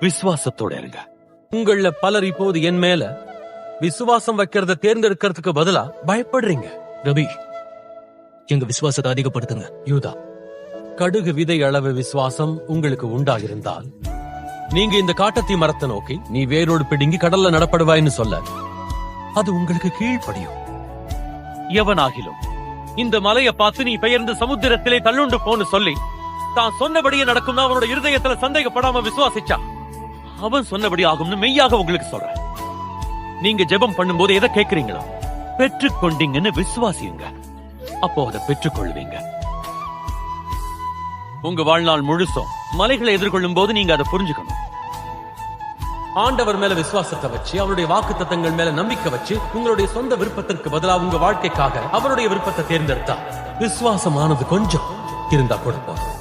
விசுவாசத்தோட இருங்க. உங்கள பலர் இப்போது என் மேல விசுவாசம் வைக்கிறத தேர்ந்தெடுக்கிறதுக்கு பதிலா பயப்படுறீங்க. ரவி, எங்க விசுவாசத்தை அதிகப்படுத்துங்க. யூதா, கடுகு விதை அளவு விசுவாசம் உங்களுக்கு உண்டாகிருந்தால் நீங்க இந்த காட்டத்தி மரத்தை நோக்கி நீ வேரோடு பிடுங்கி கடல்ல நடப்படுவாய்னு சொல்ல அது உங்களுக்கு கீழ்ப்படியும். எவனாகிலும் இந்த மலையை பார்த்து நீ பெயர்ந்து சமுத்திரத்திலே தள்ளுண்டு போன்னு சொல்லி தான் சொன்னபடியே நடக்கும் அவனோட இருதயத்துல சந்தேகப்படாம விசுவாசிச்சா அவன் சொன்னபடி ஆகும்னு மெய்யாக உங்களுக்கு சொல்றேன். நீங்க ஜெபம் பண்ணும்போது எதை கேட்கிறீங்களோ பெற்றுக்கொண்டீங்கன்னு விசுவாசியுங்க. அப்போ அதை பெற்றுக்கொள்வீங்க. உங்க வாழ்நாள் முழுசும் மலைகளை எதிர்கொள்ளும் போது நீங்க அதை புரிஞ்சுக்கணும். ஆண்டவர் மேல விசுவாசத்தை வச்சு அவருடைய வாக்குத்தத்தங்கள் மேல நம்பிக்கை வச்சு உங்களுடைய சொந்த விருப்பத்திற்கு பதிலா உங்க வாழ்க்கைக்காக அவருடைய விருப்பத்தை தேர்ந்தெடுத்தா விசுவாசமானது கொஞ்சம் இருந்தா கூட போதும்.